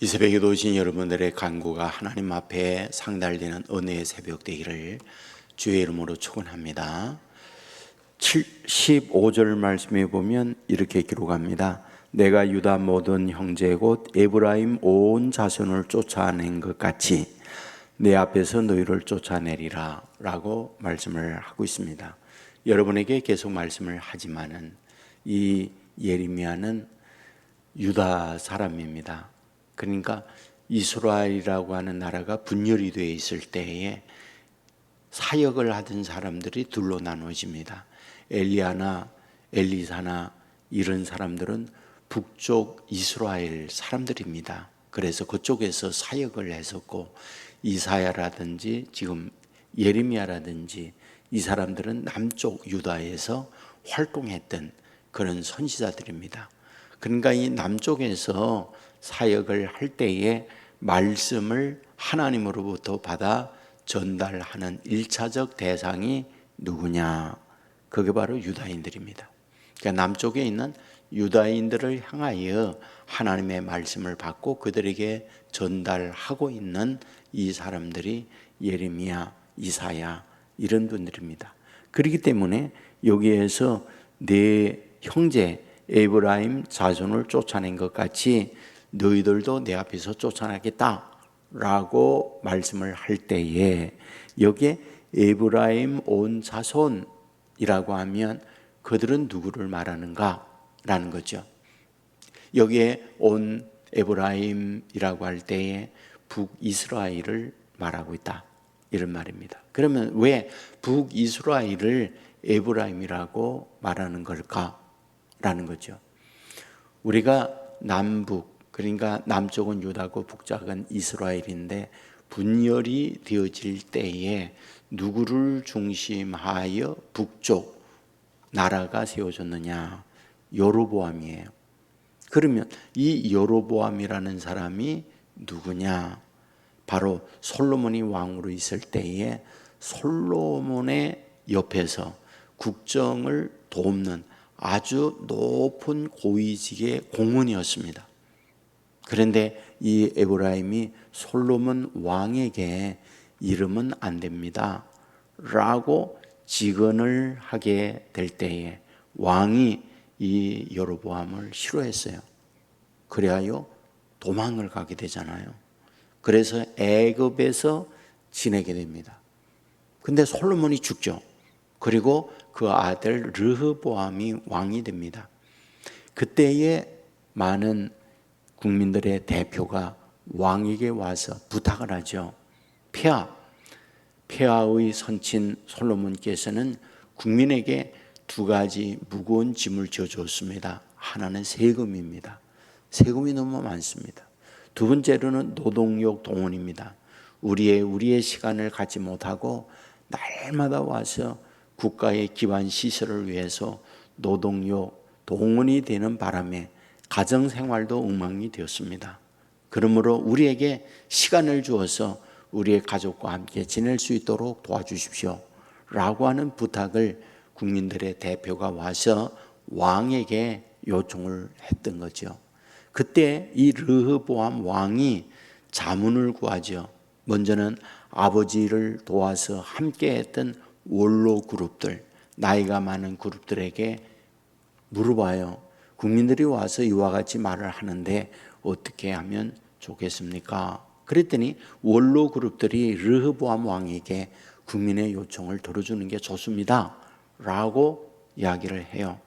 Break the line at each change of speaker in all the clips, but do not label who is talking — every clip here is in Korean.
이 새벽에 오신 여러분들의 간구가 하나님 앞에 상달되는 은혜의 새벽 되기를 주의 이름으로 축원합니다. 15절 말씀에 보면 이렇게 기록합니다. 내가 유다 모든 형제 곧 에브라임 온 자손을 쫓아낸 것 같이 내 앞에서 너희를 쫓아내리라 라고 말씀을 하고 있습니다. 여러분에게 계속 말씀을 하지만은 이 예레미야는 유다 사람입니다. 그러니까 이스라엘이라고 하는 나라가 분열이 되어 있을 때에 사역을 하던 사람들이 둘로 나눠집니다. 엘리야나 엘리사나 이런 사람들은 북쪽 이스라엘 사람들입니다. 그래서 그쪽에서 사역을 했었고, 이사야라든지 지금 예레미야라든지 이 사람들은 남쪽 유다에서 활동했던 그런 선지자들입니다. 그러니까 이 남쪽에서 사역을 할 때에 말씀을 하나님으로부터 받아 전달하는 1차적 대상이 누구냐? 그게 바로 유다인들입니다. 그러니까 남쪽에 있는 유다인들을 향하여 하나님의 말씀을 받고 그들에게 전달하고 있는 이 사람들이 예레미야, 이사야 이런 분들입니다. 그렇기 때문에 여기에서 내 형제 에브라임 자손을 쫓아낸 것 같이 너희들도 내 앞에서 쫓아나겠다 라고 말씀을 할 때에 여기에 에브라임 온 자손이라고 하면 그들은 누구를 말하는가 라는 거죠. 여기에 온 에브라임이라고 할 때에 북이스라엘을 말하고 있다 이런 말입니다. 그러면 왜 북이스라엘을 에브라임이라고 말하는 걸까? 라는 거죠. 우리가 남북, 그러니까 남쪽은 유다고 북쪽은 이스라엘인데 분열이 되어질 때에 누구를 중심하여 북쪽 나라가 세워졌느냐? 여로보암이에요. 그러면 이 여로보암이라는 사람이 누구냐? 바로 솔로몬이 왕으로 있을 때에 솔로몬의 옆에서 국정을 돕는 아주 높은 고위직의 공문이었습니다. 그런데 이 에브라임이 솔로몬 왕에게 이러면 안 됩니다 라고 직언을 하게 될 때에 왕이 이 여로보암을 싫어했어요. 그래야 도망을 가게 되잖아요. 그래서 애굽에서 지내게 됩니다. 근데 솔로몬이 죽죠. 그리고 그 아들 르흐보암이 왕이 됩니다. 그때에 많은 국민들의 대표가 왕에게 와서 부탁을 하죠. 폐하의 선친 솔로몬께서는 국민에게 두 가지 무거운 짐을 져줬습니다. 하나는 세금입니다. 세금이 너무 많습니다. 두 번째로는 노동력 동원입니다. 우리의 시간을 갖지 못하고 날마다 와서 국가의 기반 시설을 위해서 노동력 동원이 되는 바람에 가정생활도 엉망이 되었습니다. 그러므로 우리에게 시간을 주어서 우리의 가족과 함께 지낼 수 있도록 도와주십시오 라고 하는 부탁을 국민들의 대표가 와서 왕에게 요청을 했던 거죠. 그때 이 르흐보암 왕이 자문을 구하죠. 먼저는 아버지를 도와서 함께 했던 원로 그룹들, 나이가 많은 그룹들에게 물어봐요. 국민들이 와서 이와 같이 말을 하는데 어떻게 하면 좋겠습니까? 그랬더니 원로 그룹들이 르흐보암 왕에게 국민의 요청을 들어주는 게 좋습니다 라고 이야기를 해요.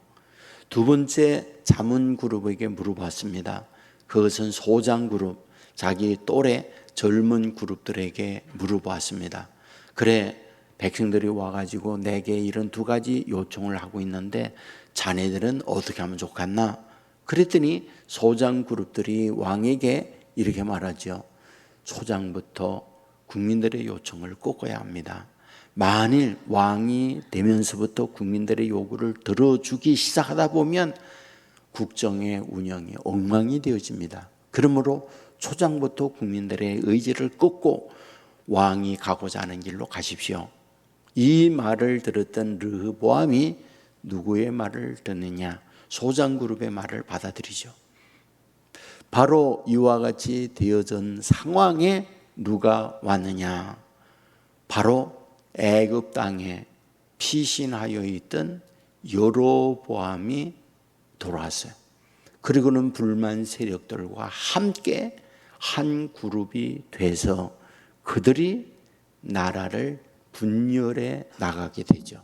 두 번째 자문 그룹에게 물어봤습니다. 그것은 소장 그룹, 자기 또래 젊은 그룹들에게 물어봤습니다. 그래, 백성들이 와가지고 내게 이런 두 가지 요청을 하고 있는데 자네들은 어떻게 하면 좋겠나? 그랬더니 소장 그룹들이 왕에게 이렇게 말하죠. 초장부터 국민들의 요청을 꺾어야 합니다. 만일 왕이 되면서부터 국민들의 요구를 들어주기 시작하다 보면 국정의 운영이 엉망이 되어집니다. 그러므로 초장부터 국민들의 의지를 꺾고 왕이 가고자 하는 길로 가십시오. 이 말을 들었던 르흐보암이 누구의 말을 듣느냐? 소장 그룹의 말을 받아들이죠. 바로 이와 같이 되어진 상황에 누가 왔느냐? 바로 애굽 땅에 피신하여 있던 여로보암이 돌아왔어요. 그리고는 불만 세력들과 함께 한 그룹이 돼서 그들이 나라를 분열해 나가게 되죠.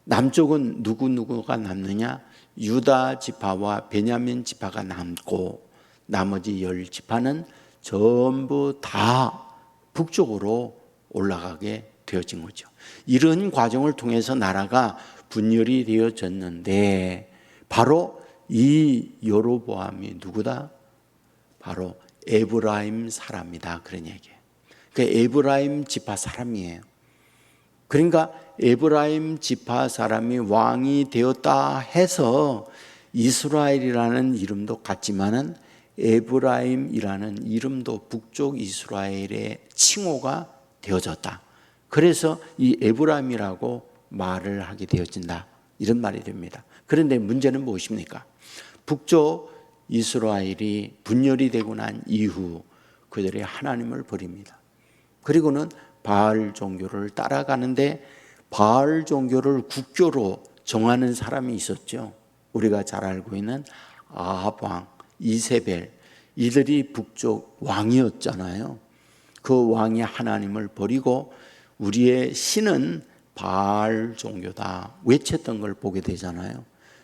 남쪽은 누구누구가 남느냐? 유다 지파와 베냐민 지파가 남고 나머지 10지파는 전부 다 북쪽으로 올라가게 되어진 거죠. 이런 과정을 통해서 나라가 분열이 되어졌는데 바로 이 여로보암이 누구다? 바로 에브라임 사람이다, 그런 얘기예요. 그러니까 에브라임 지파 사람이에요. 그러니까 에브라임 지파 사람이 왕이 되었다 해서 이스라엘이라는 이름도 같지만은 에브라임이라는 이름도 북쪽 이스라엘의 칭호가 되어졌다. 그래서 이 에브라임이라고 말을 하게 되어진다, 이런 말이 됩니다. 그런데 문제는 무엇입니까? 북쪽 이스라엘이 분열이 되고 난 이후 그들이 하나님을 버립니다. 그리고는 바알 종교를 따라가는데 바알 종교를 국교로 정하는 사람이 있었죠. 우리가 잘 알고 있는 아합 왕, 이세벨, 이들이 북쪽 왕이었잖아요. 그 왕이 하나님을 버리고 우리의 신은 바알 종교다 외쳤던 걸 보게 되잖아요.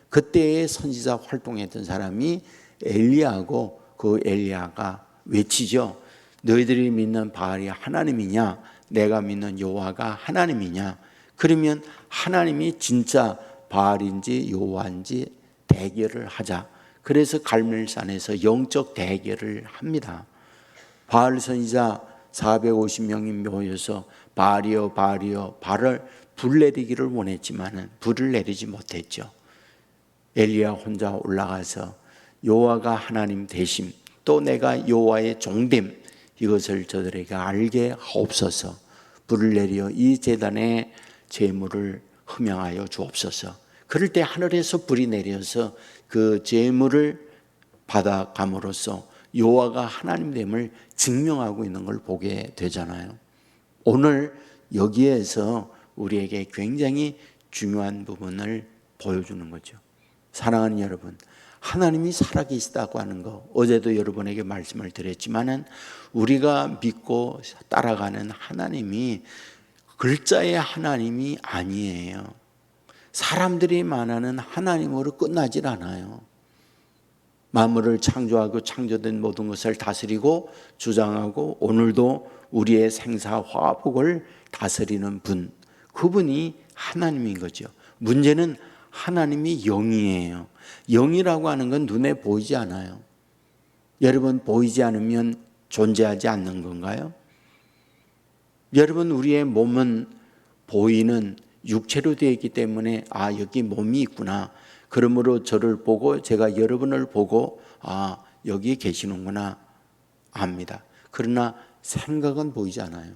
그때의 선지자 활동했던 사람이 엘리야고, 그 엘리야가 외치죠. 너희들이 믿는 바알이 하나님이냐, 내가 믿는 여호와가 하나님이냐. 그러면 하나님이 진짜 바알인지 여호와인지 대결을 하자. 그래서 갈멜산에서 영적 대결을 합니다. 바알 선지자 450명이 모여서 바알이여 바알이여, 바알을 불 내리기를 원했지만 불을 내리지 못했죠. 엘리야 혼자 올라가서 여호와가 하나님 되심, 또 내가 여호와의 종됨, 이것을 저들에게 알게 하옵소서. 불을 내려 이 제단의 제물을 흠양하여 주옵소서. 그럴 때 하늘에서 불이 내려서 그 제물을 받아감으로써 여호와가 하나님됨을 증명하고 있는 걸 보게 되잖아요. 오늘 여기에서 우리에게 굉장히 중요한 부분을 보여주는 거죠. 사랑하는 여러분, 하나님이 살아계시다고 하는 거, 어제도 여러분에게 말씀을 드렸지만은 우리가 믿고 따라가는 하나님이 글자의 하나님이 아니에요. 사람들이 말하는 하나님으로 끝나질 않아요. 만물을 창조하고 창조된 모든 것을 다스리고 주장하고 오늘도 우리의 생사화복을 다스리는 분, 그분이 하나님인 거죠. 문제는 하나님이 영이에요. 영이라고 하는 건 눈에 보이지 않아요. 여러분, 보이지 않으면 존재하지 않는 건가요? 여러분, 우리의 몸은 보이는 육체로 되어 있기 때문에 여기 몸이 있구나, 그러므로 저를 보고 제가 여러분을 보고 여기 계시는구나 압니다. 그러나 생각은 보이지 않아요.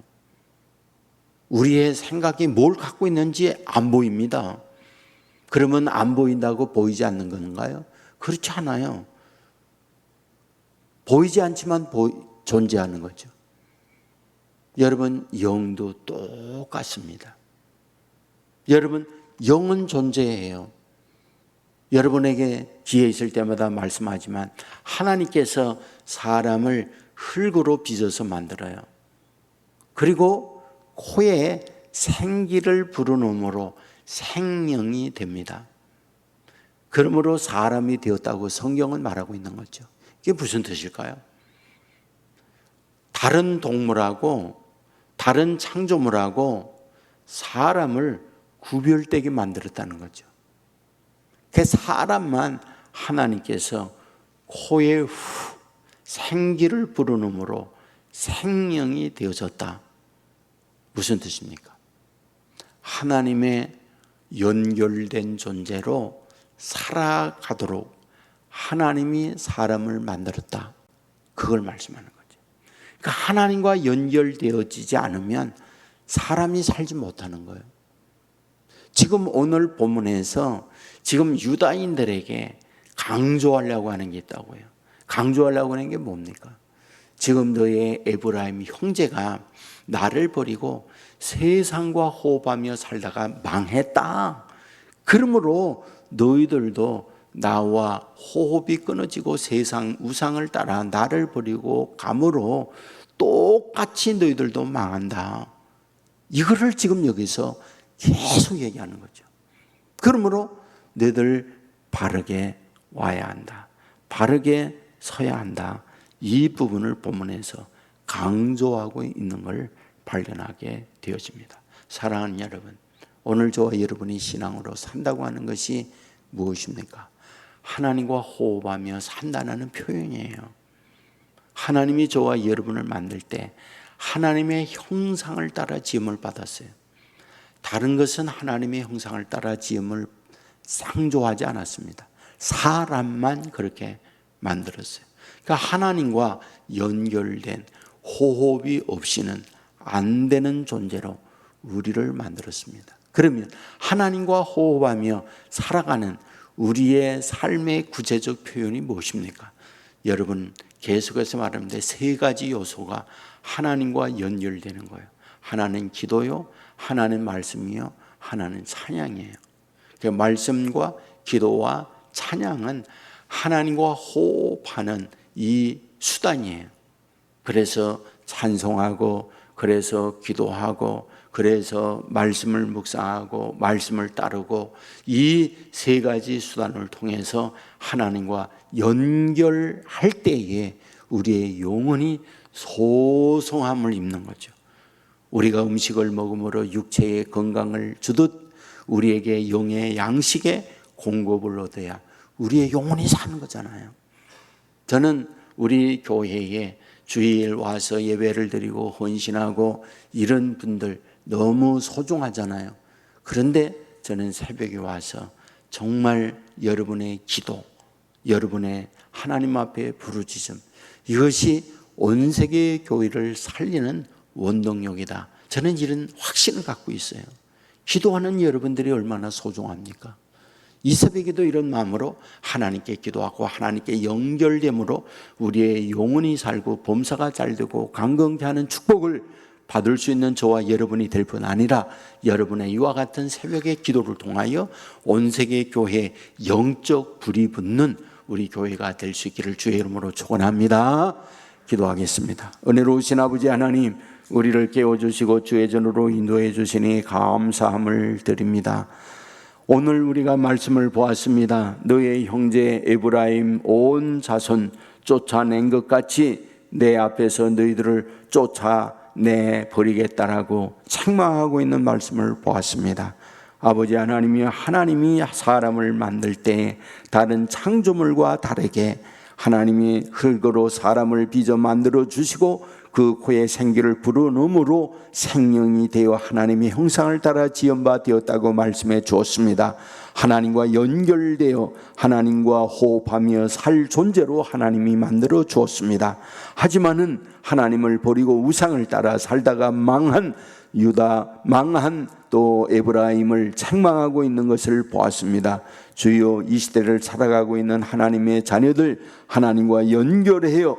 우리의 생각이 뭘 갖고 있는지 안 보입니다. 그러면 안 보인다고 보이지 않는 건가요? 그렇지 않아요. 보이지 않지만 존재하는 거죠. 여러분, 영도 똑같습니다. 여러분, 영은 존재해요. 여러분에게 기회 있을 때마다 말씀하지만 하나님께서 사람을 흙으로 빚어서 만들어요. 그리고 코에 생기를 불어넣음으로 생명이 됩니다. 그러므로 사람이 되었다고 성경은 말하고 있는 거죠. 이게 무슨 뜻일까요? 다른 동물하고 다른 창조물하고 사람을 구별되게 만들었다는 거죠. 그 사람만 하나님께서 코에 생기를 불어넣음으로 생명이 되어졌다. 무슨 뜻입니까? 하나님의 연결된 존재로 살아가도록 하나님이 사람을 만들었다. 그걸 말씀하는 거죠. 그러니까 하나님과 연결되어지지 않으면 사람이 살지 못하는 거예요. 지금 오늘 본문에서 지금 유다인들에게 강조하려고 하는 게 있다고요. 강조하려고 하는 게 뭡니까? 지금 너의 에브라임 형제가 나를 버리고 세상과 호흡하며 살다가 망했다. 그러므로 너희들도 나와 호흡이 끊어지고 세상 우상을 따라 나를 버리고 감으로 똑같이 너희들도 망한다. 이거를 지금 여기서 계속 얘기하는 거죠. 그러므로 너희들 바르게 와야 한다. 바르게 서야 한다. 이 부분을 본문에서 강조하고 있는 걸 발견하게 되어집니다. 사랑하는 여러분, 오늘 저와 여러분이 신앙으로 산다고 하는 것이 무엇입니까? 하나님과 호흡하며 산다는 표현이에요. 하나님이 저와 여러분을 만들 때 하나님의 형상을 따라 지음을 받았어요. 다른 것은 하나님의 형상을 따라 지음을 상조하지 않았습니다. 사람만 그렇게 만들었어요. 그러니까 하나님과 연결된 호흡이 없이는 안 되는 존재로 우리를 만들었습니다. 그러면 하나님과 호흡하며 살아가는 우리의 삶의 구체적 표현이 무엇입니까? 여러분, 계속해서 말하는데 세 가지 요소가 하나님과 연결되는 거예요. 하나는 기도요, 하나는 말씀이요, 하나는 찬양이에요. 그 말씀과 기도와 찬양은 하나님과 호흡하는 이 수단이에요. 그래서 찬송하고, 그래서 기도하고, 그래서 말씀을 묵상하고 말씀을 따르고, 이 세 가지 수단을 통해서 하나님과 연결할 때에 우리의 영혼이 소성함을 입는 거죠. 우리가 음식을 먹음으로 육체의 건강을 주듯 우리에게 영의 양식의 공급을 얻어야 우리의 영혼이 사는 거잖아요. 저는 우리 교회에 주일 와서 예배를 드리고 헌신하고 이런 분들 너무 소중하잖아요. 그런데 저는 새벽에 와서 정말 여러분의 기도, 여러분의 하나님 앞에 부르짖음, 이것이 온 세계 교회를 살리는 원동력이다. 저는 이런 확신을 갖고 있어요. 기도하는 여러분들이 얼마나 소중합니까? 이 새벽에도 이런 마음으로 하나님께 기도하고 하나님께 연결됨으로 우리의 영혼이 살고 범사가 잘되고 강건케 하는 축복을 받을 수 있는 저와 여러분이 될 뿐 아니라 여러분의 이와 같은 새벽의 기도를 통하여 온 세계 교회에 영적 불이 붙는 우리 교회가 될 수 있기를 주의 이름으로 축원합니다. 기도하겠습니다. 은혜로우신 아버지 하나님, 우리를 깨워주시고 주의 전으로 인도해 주시니 감사함을 드립니다. 오늘 우리가 말씀을 보았습니다. 너의 형제 에브라임 온 자손 쫓아낸 것 같이 내 앞에서 너희들을 쫓아내 버리겠다라고 책망하고 있는 말씀을 보았습니다. 아버지 하나님이 사람을 만들 때 다른 창조물과 다르게 하나님이 흙으로 사람을 빚어 만들어 주시고 그 코에 생기를 불어넣음으로 생명이 되어 하나님의 형상을 따라 지음바 되었다고 말씀해 주었습니다. 하나님과 연결되어 하나님과 호흡하며 살 존재로 하나님이 만들어 주었습니다. 하지만은 하나님을 버리고 우상을 따라 살다가 망한 유다, 망한 또 에브라임을 책망하고 있는 것을 보았습니다. 주여, 이 시대를 살아가고 있는 하나님의 자녀들, 하나님과 연결하여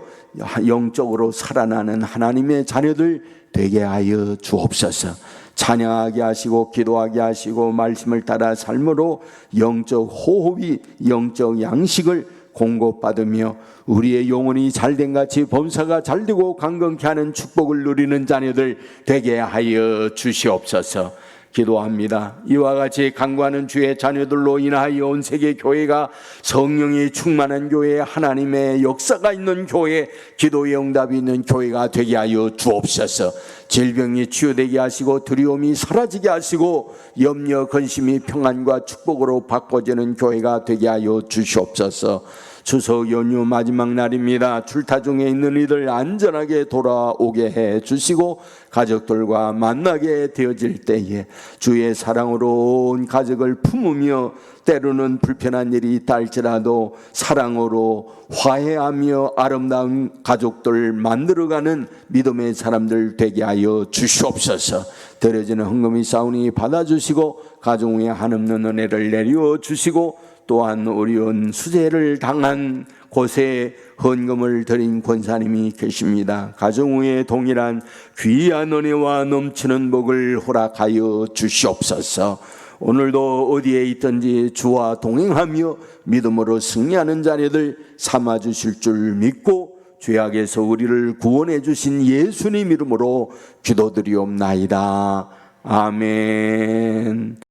영적으로 살아나는 하나님의 자녀들 되게 하여 주옵소서. 찬양하게 하시고 기도하게 하시고 말씀을 따라 삶으로 영적 호흡이 영적 양식을 공급받으며 우리의 영혼이 잘된 같이 범사가 잘되고 강건케 하는 축복을 누리는 자녀들 되게 하여 주시옵소서. 기도합니다. 이와 같이 간구하는 주의 자녀들로 인하여 온 세계 교회가 성령이 충만한 교회, 하나님의 역사가 있는 교회, 기도의 응답이 있는 교회가 되게 하여 주옵소서. 질병이 치유되게 하시고 두려움이 사라지게 하시고 염려, 근심이 평안과 축복으로 바꿔지는 교회가 되게 하여 주시옵소서. 추석 연휴 마지막 날입니다. 출타 중에 있는 이들 안전하게 돌아오게 해 주시고 가족들과 만나게 되어질 때에 주의 사랑으로 온 가족을 품으며 때로는 불편한 일이 있다 할지라도 사랑으로 화해하며 아름다운 가족들 만들어가는 믿음의 사람들 되게 하여 주시옵소서. 드려지는 헌금이 싸우니 받아주시고 가정 위에 한없는 은혜를 내려 주시고 또한 어려운 수재를 당한 곳에 헌금을 드린 권사님이 계십니다. 가정 후에 동일한 귀한 은혜와 넘치는 복을 허락하여 주시옵소서. 오늘도 어디에 있든지 주와 동행하며 믿음으로 승리하는 자녀들 삼아 주실 줄 믿고 죄악에서 우리를 구원해 주신 예수님 이름으로 기도드리옵나이다. 아멘.